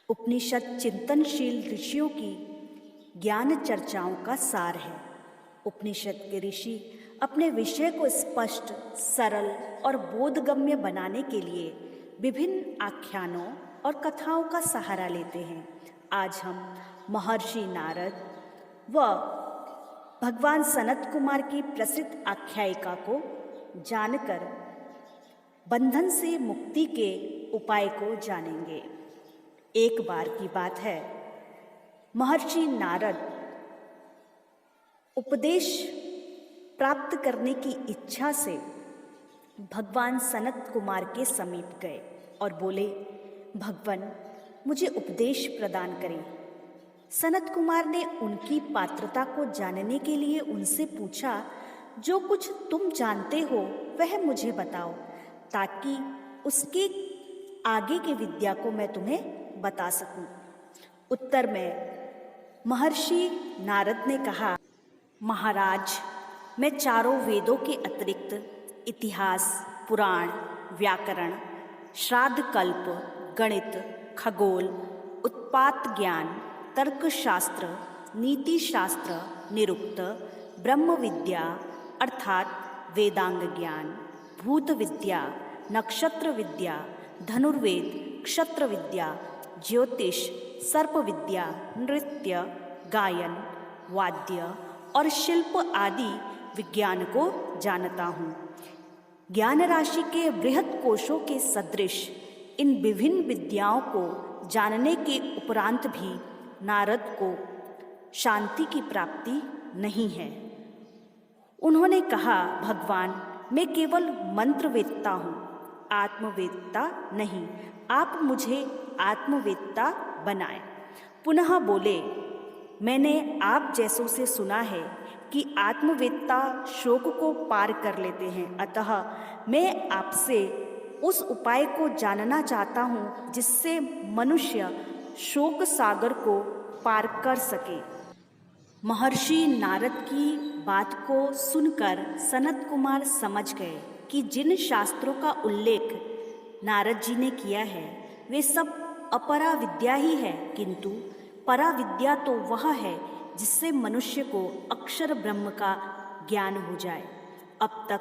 उपनिषद चिंतनशील ऋषियों की ज्ञान चर्चाओं का सार है। उपनिषद के ऋषि अपने विषय को स्पष्ट, सरल और बोधगम्य बनाने के लिए विभिन्न आख्यानों और कथाओं का सहारा लेते हैं। आज हम महर्षि नारद व भगवान सनत कुमार की प्रसिद्ध आख्यायिका को जानकर बंधन से मुक्ति के उपाय को जानेंगे। एक बार की बात है, महर्षि नारद उपदेश प्राप्त करने की इच्छा से भगवान सनत कुमार के समीप गए और बोले, भगवान मुझे उपदेश प्रदान करें। सनत कुमार ने उनकी पात्रता को जानने के लिए उनसे पूछा, जो कुछ तुम जानते हो वह मुझे बताओ, ताकि उसके आगे की विद्या को मैं तुम्हें बता सकूं। उत्तर में महर्षि नारद ने कहा, महाराज, मैं चारों वेदों के अतिरिक्त इतिहास, पुराण, व्याकरण, श्राद्ध कल्प, गणित, खगोल, उत्पात ज्ञान, तर्कशास्त्र, नीति शास्त्र, निरुक्त, ब्रह्म विद्या अर्थात वेदांग ज्ञान, भूत विद्या, नक्षत्र विद्या, धनुर्वेद, क्षत्र विद्या, ज्योतिष, सर्प विद्या, नृत्य, गायन, वाद्य और शिल्प आदि विज्ञान को जानता हूँ। ज्ञान राशि के बृहत् कोशों के सदृश इन विभिन्न विद्याओं को जानने के उपरांत भी नारद को शांति की प्राप्ति नहीं है। उन्होंने कहा, भगवान, मैं केवल मंत्रवेत्ता हूँ, आत्मवेत्ता नहीं। आप मुझे आत्मवेत्ता बनाएं। पुनः बोले, मैंने आप जैसों से सुना है कि आत्मवेत्ता शोक को पार कर लेते हैं, अतः मैं आपसे उस उपाय को जानना चाहता हूँ जिससे मनुष्य शोक सागर को पार कर सके। महर्षि नारद की बात को सुनकर सनत कुमार समझ गए कि जिन शास्त्रों का उल्लेख नारद जी ने किया है वे सब अपरा विद्या ही है, किंतु परा विद्या तो वह है जिससे मनुष्य को अक्षर ब्रह्म का ज्ञान हो जाए। अब तक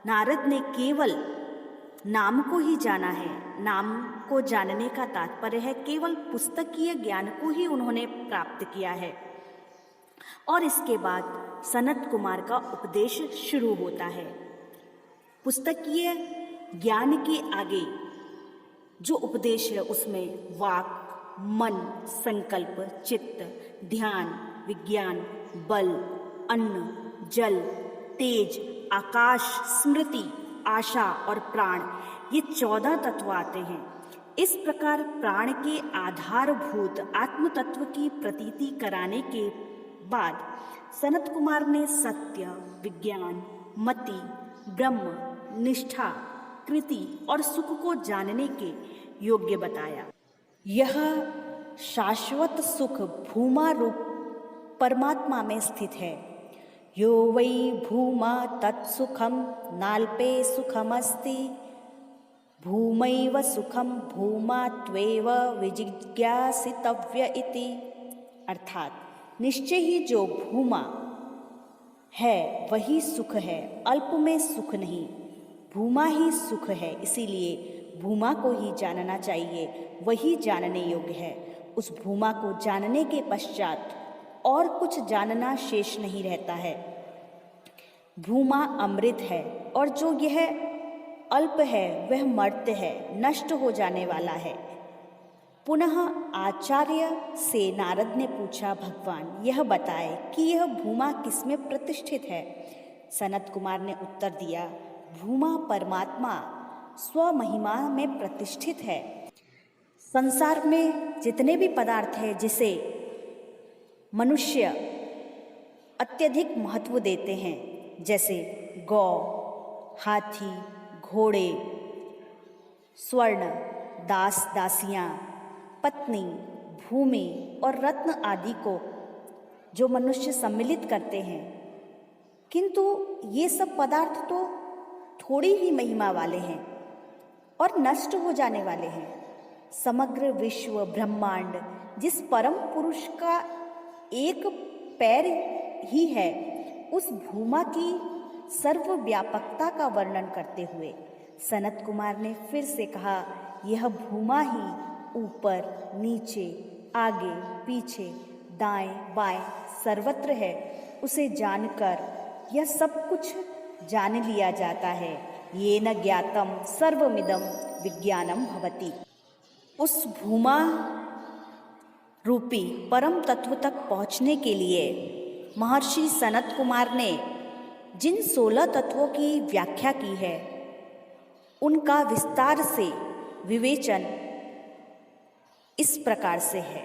नारद ने केवल नाम को ही जाना है। नाम को जानने का तात्पर्य है केवल पुस्तकीय ज्ञान को ही उन्होंने प्राप्त किया है। और इसके बाद सनत कुमार का उपदेश शुरू होता है। पुस्तकीय ज्ञान के आगे जो उपदेश है उसमें वाक, मन, संकल्प, चित्त, ध्यान, विज्ञान, बल, अन्न, जल, तेज, आकाश, स्मृति, आशा और प्राण, ये 14 तत्व आते हैं। इस प्रकार प्राण के आधारभूत आत्म तत्व की प्रतीति कराने के बाद सनत कुमार ने सत्य, विज्ञान, मति, ब्रह्म, निष्ठा, कृति और सुख को जानने के योग्य बताया। यह शाश्वत सुख भूमा रूप परमात्मा में स्थित है। यो वै भूमा तत्सुखम नाल्पे सुखमस्ति, भूमैव सुखम भूमा त्वेव विजिज्ञासितव्य इति। अर्थात निश्चय ही जो भूमा है वही सुख है, अल्प में सुख नहीं। भूमा ही सुख है, इसीलिए भूमा को ही जानना चाहिए, वही जानने योग्य है। उस भूमा को जानने के पश्चात और कुछ जानना शेष नहीं रहता है। भूमा अमृत है और जो यह अल्प है वह मर्त्य है, नष्ट हो जाने वाला है। पुनः आचार्य से नारद ने पूछा, भगवान यह बताए कि यह भूमा किसमें प्रतिष्ठित है। सनत कुमार ने उत्तर दिया, भूमा परमात्मा स्वमहिमा में प्रतिष्ठित है। संसार में जितने भी पदार्थ हैं जिसे मनुष्य अत्यधिक महत्व देते हैं, जैसे गौ, हाथी, घोड़े, स्वर्ण, दास दासियाँ, पत्नी, भूमि और रत्न आदि को जो मनुष्य सम्मिलित करते हैं, किंतु ये सब पदार्थ तो थोड़ी ही महिमा वाले हैं और नष्ट हो जाने वाले हैं। समग्र विश्व ब्रह्मांड जिस परम पुरुष का एक पैर ही है, उस भूमा की सर्वव्यापकता का वर्णन करते हुए सनत कुमार ने फिर से कहा, यह भूमा ही ऊपर नीचे आगे पीछे दाएं बाएं सर्वत्र है। उसे जानकर यह सब कुछ जान लिया जाता है। ये न ज्ञातम सर्वमिदं विज्ञानम भवति। उस भूमा रूपी परम तत्व तक पहुँचने के लिए महर्षि सनत कुमार ने जिन 16 तत्वों की व्याख्या की है, उनका विस्तार से विवेचन इस प्रकार से है।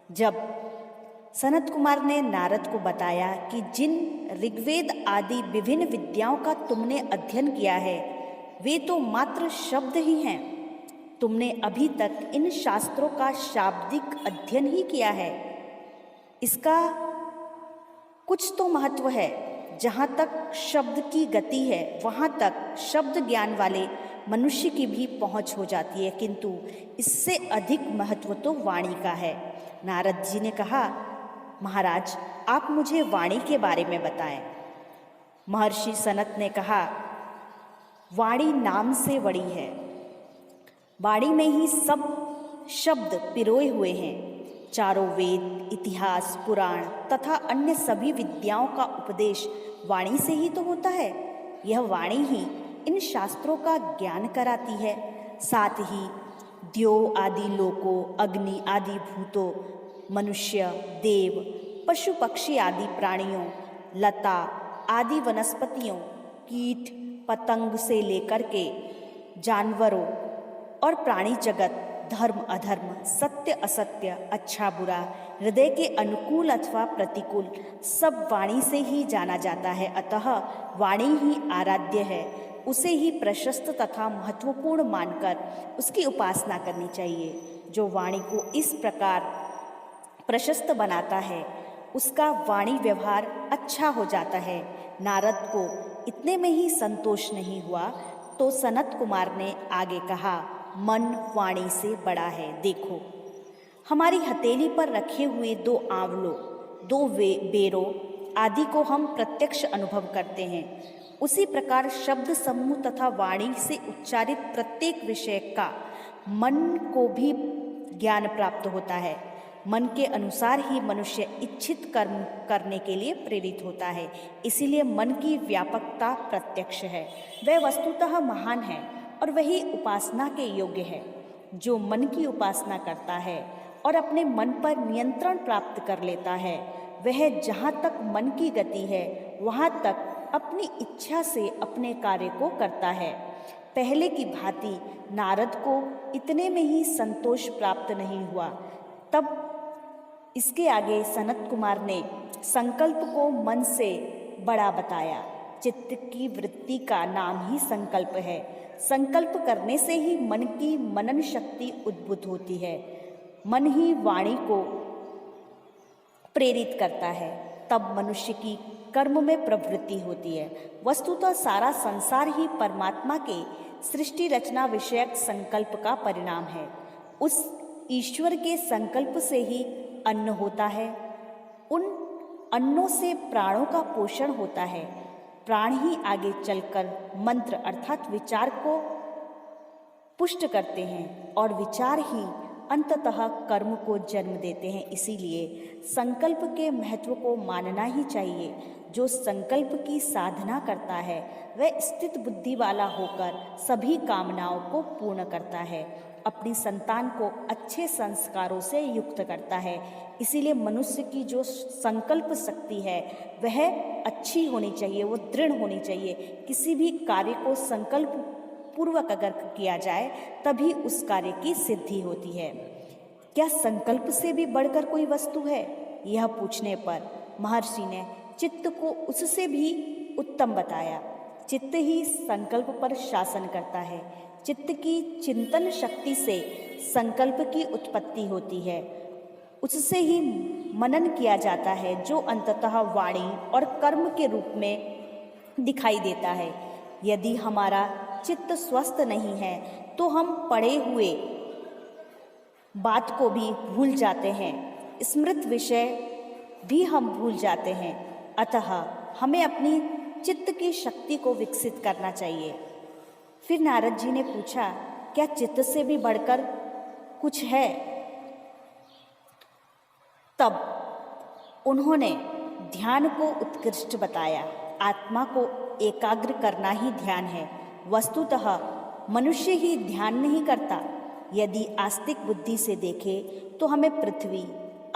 जब सनत कुमार ने नारद को बताया कि जिन ऋग्वेद आदि विभिन्न विद्याओं का तुमने अध्ययन किया है, वे तो मात्र शब्द ही हैं। तुमने अभी तक इन शास्त्रों का शाब्दिक अध्ययन ही किया है। इसका कुछ तो महत्व है। जहाँ तक शब्द की गति है, वहाँ तक शब्द ज्ञान वाले मनुष्य की भी पहुँच हो जाती है, किंतु इससे अधिक महत्व तो वाणी का है। नारद जी ने कहा, महाराज, आप मुझे वाणी के बारे में बताएं। महर्षि सनत ने कहा, वाणी नाम से बड़ी है। वाणी में ही सब शब्द पिरोए हुए हैं। चारों वेद, इतिहास, पुराण तथा अन्य सभी विद्याओं का उपदेश वाणी से ही तो होता है। यह वाणी ही इन शास्त्रों का ज्ञान कराती है। साथ ही द्यो आदि लोकों, अग्नि आदि भूतों, मनुष्य, देव, पशु पक्षी आदि प्राणियों, लता आदि वनस्पतियों, कीट पतंग से लेकर के जानवरों और प्राणी जगत, धर्म अधर्म, सत्य असत्य, अच्छा बुरा, हृदय के अनुकूल अथवा प्रतिकूल, सब वाणी से ही जाना जाता है। अतः वाणी ही आराध्य है। उसे ही प्रशस्त तथा महत्वपूर्ण मानकर उसकी उपासना करनी चाहिए। जो वाणी को इस प्रकार प्रशस्त बनाता है, उसका वाणी व्यवहार अच्छा हो जाता है। नारद को इतने में ही संतोष नहीं हुआ, तो सनत कुमार ने आगे कहा, मन वाणी से बड़ा है। देखो, हमारी हथेली पर रखे हुए 2 आंवलों, 2 बेरों आदि को हम प्रत्यक्ष अनुभव करते हैं। उसी प्रकार शब्द समूह तथा वाणी से उच्चारित प्रत्येक विषय का मन को भी ज्ञान प्राप्त होता है। मन के अनुसार ही मनुष्य इच्छित कर्म करने के लिए प्रेरित होता है। इसीलिए मन की व्यापकता प्रत्यक्ष है। वह वस्तुतः महान है और वही उपासना के योग्य है। जो मन की उपासना करता है और अपने मन पर नियंत्रण प्राप्त कर लेता है, वह जहाँ तक मन की गति है, वहाँ तक अपनी इच्छा से अपने कार्य को करता है। पहले की भांति नारद को इतने में ही संतोष प्राप्त नहीं हुआ। तब इसके आगे सनत कुमार ने संकल्प को मन से बड़ा बताया। चित्त की वृत्ति का नाम ही संकल्प है। संकल्प करने से ही मन की मनन शक्ति उद्भूत होती है। मन ही वाणी को प्रेरित करता है। तब मनुष्य की कर्म में प्रवृत्ति होती है। वस्तुतः सारा संसार ही परमात्मा के सृष्टि रचना विषयक संकल्प का परिणाम है। उस ईश्वर के संकल्प से ही अन्न होता है। उन अन्नों से प्राणों का पोषण होता है। प्राण ही आगे चलकर मंत्र अर्थात विचार को पुष्ट करते हैं और विचार ही अंततः कर्म को जन्म देते हैं। इसीलिए संकल्प के महत्व को मानना ही चाहिए। जो संकल्प की साधना करता है, वह स्थित बुद्धि वाला होकर सभी कामनाओं को पूर्ण करता है। अपनी संतान को अच्छे संस्कारों से युक्त करता है। इसीलिए मनुष्य की जो संकल्प शक्ति है, वह अच्छी होनी चाहिए, वो दृढ़ होनी चाहिए। किसी भी कार्य को संकल्प पूर्वक अगर किया जाए, तभी उस कार्य की सिद्धि होती है। क्या संकल्प से भी बढ़कर कोई वस्तु है? यह पूछने पर महर्षि ने चित्त को उससे भी उत्तम बताया। चित्त ही संकल्प पर शासन करता है। चित्त की चिंतन शक्ति से संकल्प की उत्पत्ति होती है। उससे ही मनन किया जाता है, जो अंततः वाणी और कर्म के रूप में दिखाई देता है। यदि हमारा चित्त स्वस्थ नहीं है, तो हम पढ़े हुए बात को भी भूल जाते हैं, स्मृत विषय भी हम भूल जाते हैं। अतः हमें अपनी चित्त की शक्ति को विकसित करना चाहिए। फिर नारद जी ने पूछा, क्या चित्त से भी बढ़कर कुछ है? तब उन्होंने ध्यान को उत्कृष्ट बताया। आत्मा को एकाग्र करना ही ध्यान है। वस्तुतः मनुष्य ही ध्यान नहीं करता। यदि आस्तिक बुद्धि से देखें तो हमें पृथ्वी,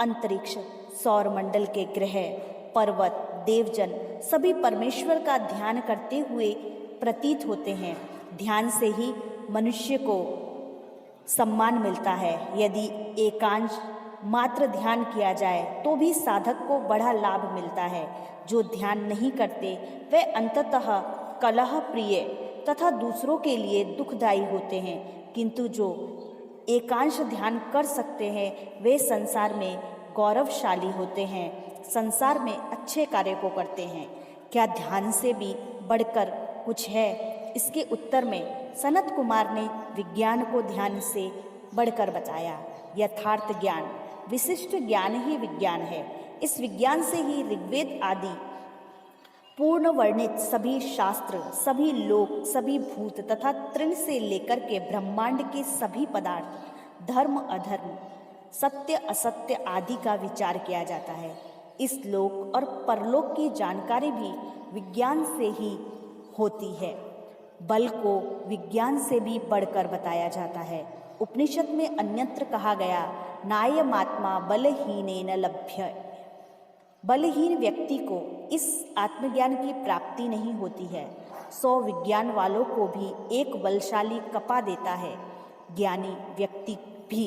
अंतरिक्ष, सौरमंडल के ग्रह, पर्वत, देवजन सभी परमेश्वर का ध्यान करते हुए प्रतीत होते हैं। ध्यान से ही मनुष्य को सम्मान मिलता है। यदि एकांश मात्र ध्यान किया जाए तो भी साधक को बड़ा लाभ मिलता है। जो ध्यान नहीं करते वे अंततः कलह प्रिय तथा दूसरों के लिए दुखदायी होते हैं, किंतु जो एकांश ध्यान कर सकते हैं वे संसार में गौरवशाली होते हैं, संसार में अच्छे कार्य को करते हैं। क्या ध्यान से भी बढ़कर कुछ है? इसके उत्तर में सनत कुमार ने विज्ञान को ध्यान से बढ़कर बताया। यथार्थ ज्ञान, विशिष्ट ज्ञान ही विज्ञान है। इस विज्ञान से ही ऋग्वेद आदि पूर्ण वर्णित सभी शास्त्र, सभी लोक, सभी भूत तथा तृण से लेकर के ब्रह्मांड के सभी पदार्थ, धर्म अधर्म, सत्य असत्य आदि का विचार किया जाता है। इस लोक और परलोक की जानकारी भी विज्ञान से ही होती है। बल को विज्ञान से भी बढ़कर बताया जाता है। उपनिषद में अन्यत्र कहा गया, नायमात्मा बलहीनेन लभ्य। बलहीन व्यक्ति को इस आत्मज्ञान की प्राप्ति नहीं होती है। 100 विज्ञान वालों को भी एक बलशाली कपा देता है। ज्ञानी व्यक्ति भी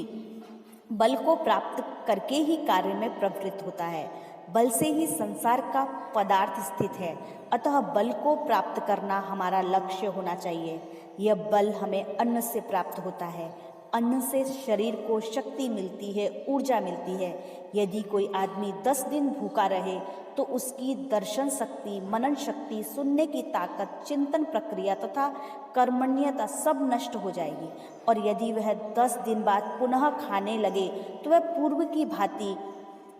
बल को प्राप्त करके ही कार्य में प्रवृत्त होता है। बल से ही संसार का पदार्थ स्थित है। अतः बल को प्राप्त करना हमारा लक्ष्य होना चाहिए। यह बल हमें अन्न से प्राप्त होता है। अन्न से शरीर को शक्ति मिलती है, ऊर्जा मिलती है। यदि कोई आदमी 10 दिन भूखा रहे तो उसकी दर्शन शक्ति, मनन शक्ति, सुनने की ताकत, चिंतन प्रक्रिया तथा कर्मण्यता सब नष्ट हो जाएगी। और यदि वह 10 दिन बाद पुनः खाने लगे तो वह पूर्व की भांति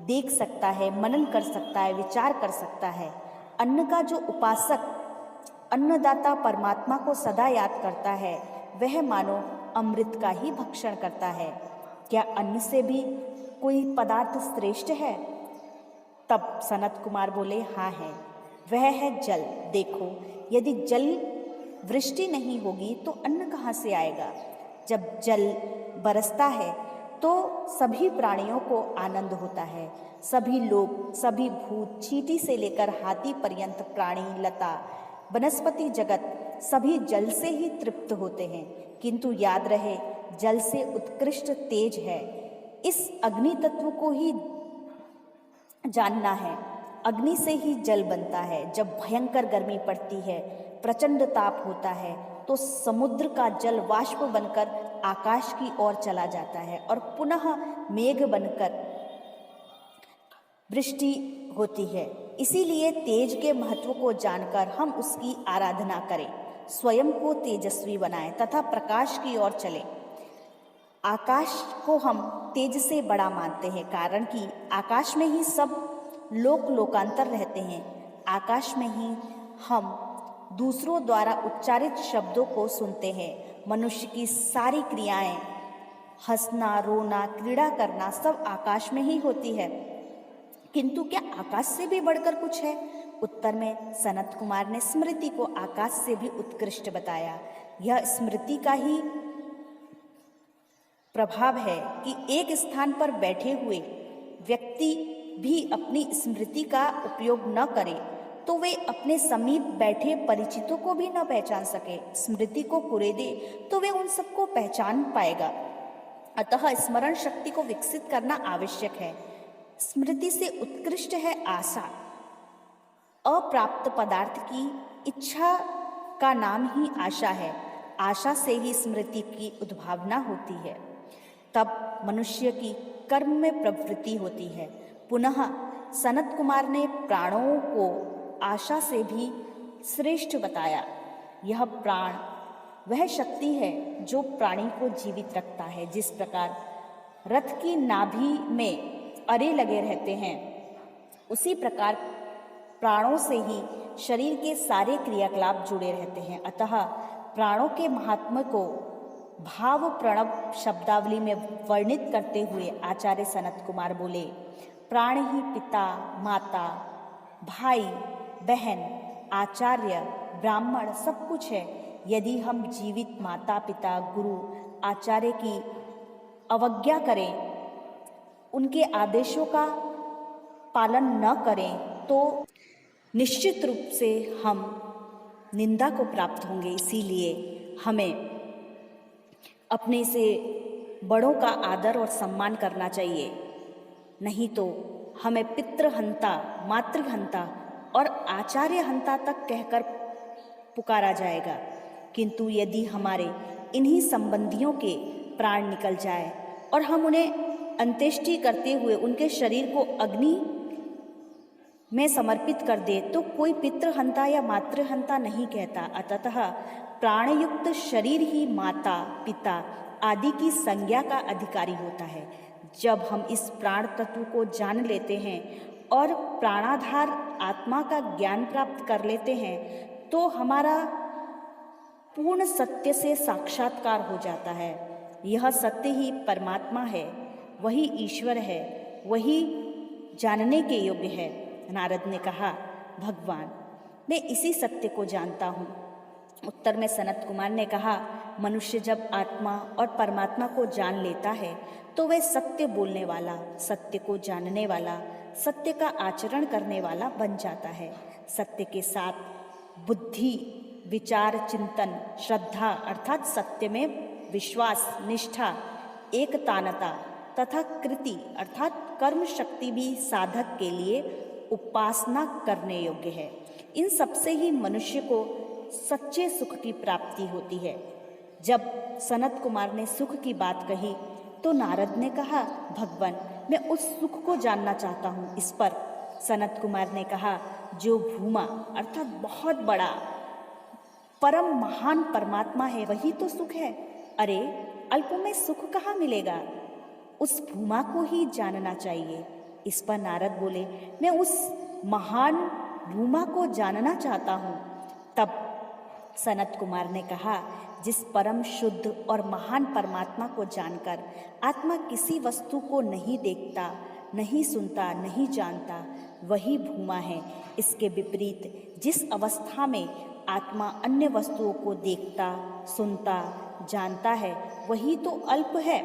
देख सकता है, मनन कर सकता है, विचार कर सकता है। अन्न का जो उपासक अन्नदाता परमात्मा को सदा याद करता है, वह मानो अमृत का ही भक्षण करता है। क्या अन्न से भी कोई पदार्थ श्रेष्ठ है? तब सनत कुमार बोले, हाँ है, वह है जल। देखो, यदि जल वृष्टि नहीं होगी तो अन्न कहाँ से आएगा? जब जल बरसता है तो सभी प्राणियों को आनंद होता है। सभी लोग, सभी भूत, चींटी से लेकर हाथी पर्यंत प्राणी, लता, वनस्पति जगत सभी जल से ही तृप्त होते हैं। किंतु याद रहे, जल से उत्कृष्ट तेज है। इस अग्नि तत्व को ही जानना है। अग्नि से ही जल बनता है। जब भयंकर गर्मी पड़ती है, प्रचंड ताप होता है, तो समुद्र का जल वाष्प बनकर आकाश की ओर चला जाता है और पुनः मेघ बनकर वृष्टि होती है। इसीलिए तेज के महत्व को जानकर हम उसकी आराधना करें, स्वयं को तेजस्वी बनाएं तथा प्रकाश की ओर चलें। आकाश को हम तेज से बड़ा मानते हैं, कारण कि आकाश में ही सब लोक लोकांतर रहते हैं। आकाश में ही हम दूसरों द्वारा उच्चारित शब्दों को सुनते हैं। मनुष्य की सारी क्रियाएं, हंसना, रोना, क्रीड़ा करना सब आकाश में ही होती है। किंतु क्या आकाश से भी बढ़कर कुछ है? उत्तर में सनत कुमार ने स्मृति को आकाश से भी उत्कृष्ट बताया। यह स्मृति का ही प्रभाव है कि एक स्थान पर बैठे हुए व्यक्ति भी अपनी स्मृति का उपयोग न करे तो वे अपने समीप बैठे परिचितों को भी न पहचान सके। स्मृति को कुरेदे तो वे उन सबको पहचान पाएगा। अतः स्मरण शक्ति को विकसित करना आवश्यक है। स्मृति से उत्कृष्ट है आशा। अप्राप्त पदार्थ की इच्छा का नाम ही आशा है। आशा से ही स्मृति की उद्भावना होती है। तब मनुष्य की कर्म में प्रवृत्ति होती है। पुनः सनत कुमार ने प्राणों को आशा से भी श्रेष्ठ बताया। यह प्राण वह शक्ति है जो प्राणी को जीवित रखता है। जिस प्रकार रथ की नाभि में अरे लगे रहते हैं, उसी प्रकार प्राणों से ही शरीर के सारे क्रियाकलाप जुड़े रहते हैं। अतः प्राणों के महात्म्य को भाव प्रणव शब्दावली में वर्णित करते हुए आचार्य सनत कुमार बोले, प्राण ही पिता, माता, भाई, बहन, आचार्य, ब्राह्मण सब कुछ है। यदि हम जीवित माता पिता, गुरु, आचार्य की अवज्ञा करें, उनके आदेशों का पालन न करें, तो निश्चित रूप से हम निंदा को प्राप्त होंगे। इसीलिए हमें अपने से बड़ों का आदर और सम्मान करना चाहिए, नहीं तो हमें पितृहंता, मातृहंता और आचार्यहंता तक कहकर पुकारा जाएगा। किंतु यदि हमारे इन्हीं संबंधियों के प्राण निकल जाए और हम उन्हें अंत्येष्टि करते हुए उनके शरीर को अग्नि में समर्पित कर दे, तो कोई पितृहंता या मातृहंता नहीं कहता। अतः प्राणयुक्त शरीर ही माता, पिता आदि की संज्ञा का अधिकारी होता है। जब हम इस प्राण तत्व को जान लेते हैं और प्राणाधार आत्मा का ज्ञान प्राप्त कर लेते हैं, तो हमारा पूर्ण सत्य से साक्षात्कार हो जाता है। यह सत्य ही परमात्मा है, वही ईश्वर है, वही जानने के योग्य है। नारद ने कहा, भगवान, मैं इसी सत्य को जानता हूँ। उत्तर में सनत कुमार ने कहा, मनुष्य जब आत्मा और परमात्मा को जान लेता है तो वह सत्य बोलने वाला, सत्य को जानने वाला, सत्य का आचरण करने वाला बन जाता है। सत्य के साथ बुद्धि, विचार, चिंतन, श्रद्धा अर्थात सत्य में विश्वास, निष्ठा, एकतानता तथा कृति अर्थात कर्म शक्ति भी साधक के लिए उपासना करने योग्य है। इन सबसे ही मनुष्य को सच्चे सुख की प्राप्ति होती है। जब सनत कुमार ने सुख की बात कही तो नारद ने कहा, भगवान, मैं उस सुख को जानना चाहता हूँ। इस पर सनत कुमार ने कहा, जो भूमा अर्थात बहुत बड़ा परम महान परमात्मा है, वही तो सुख है। अरे अल्प में सुख कहाँ मिलेगा? उस भूमा को ही जानना चाहिए। इस पर नारद बोले, मैं उस महान भूमा को जानना चाहता हूँ। तब सनत कुमार ने कहा, जिस परम शुद्ध और महान परमात्मा को जानकर आत्मा किसी वस्तु को नहीं देखता, नहीं सुनता, नहीं जानता, वही भूमा है। इसके विपरीत जिस अवस्था में आत्मा अन्य वस्तुओं को देखता, सुनता, जानता है, वही तो अल्प है।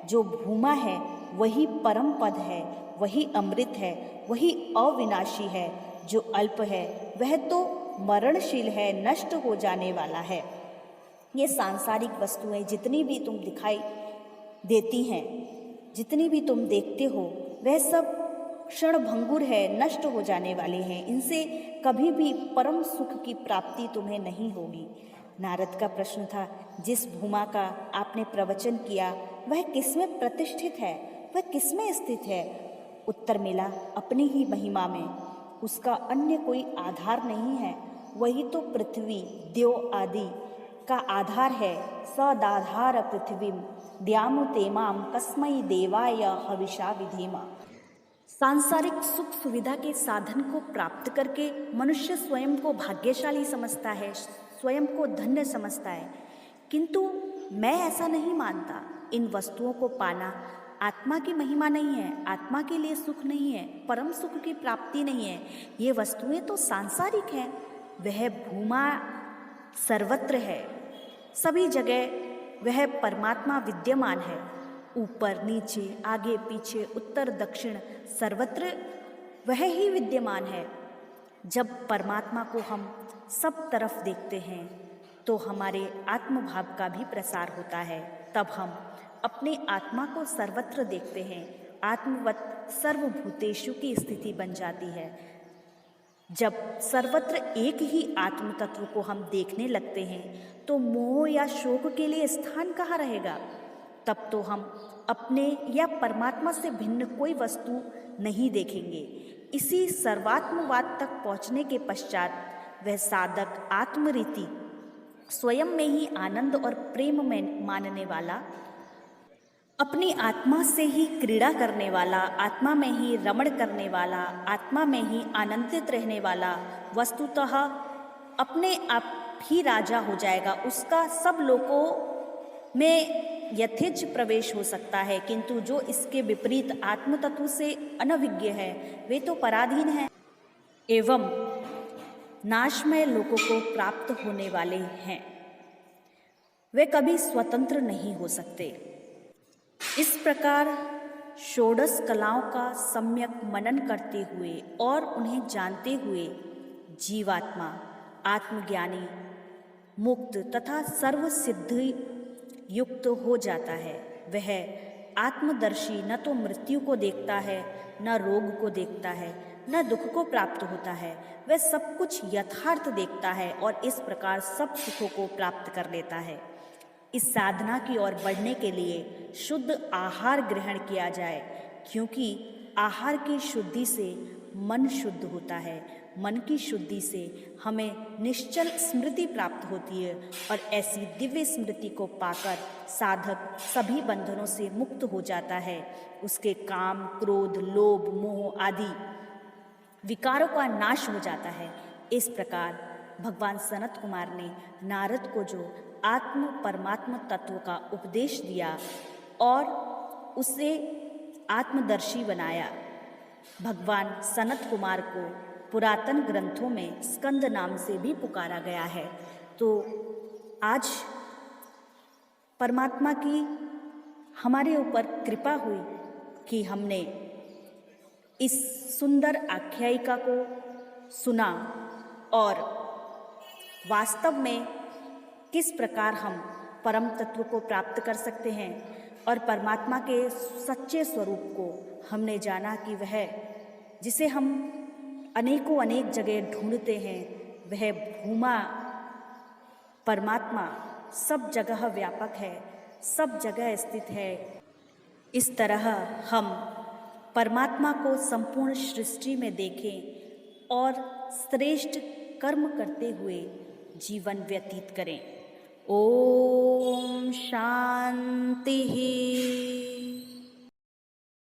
जो भूमा है वही परम पद है, वही अमृत है, वही अविनाशी है। जो अल्प है वह तो मरणशील है, नष्ट हो जाने वाला है। ये सांसारिक वस्तुएं जितनी भी तुम दिखाई देती हैं, जितनी भी तुम देखते हो, वह सब क्षणभंगुर है, नष्ट हो जाने वाले हैं। इनसे कभी भी परम सुख की प्राप्ति तुम्हें नहीं होगी। नारद का प्रश्न था, जिस भूमा का आपने प्रवचन किया वह किसमें प्रतिष्ठित है, वह किसमें स्थित है? उत्तर मिला, अपनी ही महिमा में, उसका अन्य कोई आधार नहीं है। वही तो पृथ्वी, देव आदि का आधार है। सदाधार पृथ्वीम द्यामु तेमाम कस्मै देवाय हविषा विधेमा। सांसारिक सुख सुविधा के साधन को प्राप्त करके मनुष्य स्वयं को भाग्यशाली समझता है, स्वयं को धन्य समझता है। किंतु मैं ऐसा नहीं मानता। इन वस्तुओं को पाना आत्मा की महिमा नहीं है, आत्मा के लिए सुख नहीं है, परम सुख की प्राप्ति नहीं है। ये वस्तुएं तो सांसारिक हैं। वह भूमा सर्वत्र है, सभी जगह वह परमात्मा विद्यमान है। ऊपर नीचे, आगे पीछे, उत्तर दक्षिण, सर्वत्र वह ही विद्यमान है। जब परमात्मा को हम सब तरफ देखते हैं तो हमारे आत्मभाव का भी प्रसार होता है। तब हम अपने आत्मा को सर्वत्र देखते हैं। आत्मवत सर्वभूतेषु की स्थिति बन जाती है। जब सर्वत्र एक ही आत्म तत्व को हम देखने लगते हैं तो मोह या शोक के लिए स्थान कहाँ रहेगा? तब तो हम अपने या परमात्मा से भिन्न कोई वस्तु नहीं देखेंगे। इसी सर्वात्मवाद तक पहुँचने के पश्चात वह साधक आत्मरीति स्वयं में ही आनंद और प्रेम में मानने वाला अपनी आत्मा से ही क्रीड़ा करने वाला, आत्मा में ही रमण करने वाला, आत्मा में ही आनंदित रहने वाला वस्तुतः अपने आप ही राजा हो जाएगा। उसका सब लोगों में यथेच्छ प्रवेश हो सकता है, किंतु जो इसके विपरीत आत्म तत्व से अनभिज्ञ है वे तो पराधीन है एवं नाशमय लोगों को प्राप्त होने वाले हैं। वे कभी स्वतंत्र नहीं हो सकते। इस प्रकार षोडश कलाओं का सम्यक मनन करते हुए और उन्हें जानते हुए जीवात्मा आत्मज्ञानी, मुक्त तथा सर्वसिद्धि युक्त हो जाता है। वह आत्मदर्शी न तो मृत्यु को देखता है, न रोग को देखता है, न दुख को प्राप्त होता है। वह सब कुछ यथार्थ देखता है और इस प्रकार सब सुखों को प्राप्त कर लेता है। इस साधना की ओर बढ़ने के लिए शुद्ध आहार ग्रहण किया जाए, क्योंकि आहार की शुद्धि से मन शुद्ध होता है। मन की शुद्धि से हमें निश्चल स्मृति प्राप्त होती है और ऐसी दिव्य स्मृति को पाकर साधक सभी बंधनों से मुक्त हो जाता है। उसके काम, क्रोध, लोभ, मोह आदि विकारों का नाश हो जाता है। इस प्रकार भगवान सनत कुमार ने नारद को जो आत्म परमात्मा तत्व का उपदेश दिया और उसे आत्मदर्शी बनाया। भगवान सनत कुमार को पुरातन ग्रंथों में स्कंद नाम से भी पुकारा गया है। तो आज परमात्मा की हमारे ऊपर कृपा हुई कि हमने इस सुंदर आख्यायिका को सुना और वास्तव में किस प्रकार हम परम तत्व को प्राप्त कर सकते हैं और परमात्मा के सच्चे स्वरूप को हमने जाना कि वह जिसे हम अनेक जगह ढूंढते हैं, वह भूमा परमात्मा सब जगह व्यापक है, सब जगह स्थित है। इस तरह हम परमात्मा को संपूर्ण सृष्टि में देखें और श्रेष्ठ कर्म करते हुए जीवन व्यतीत करें। ओम शांति।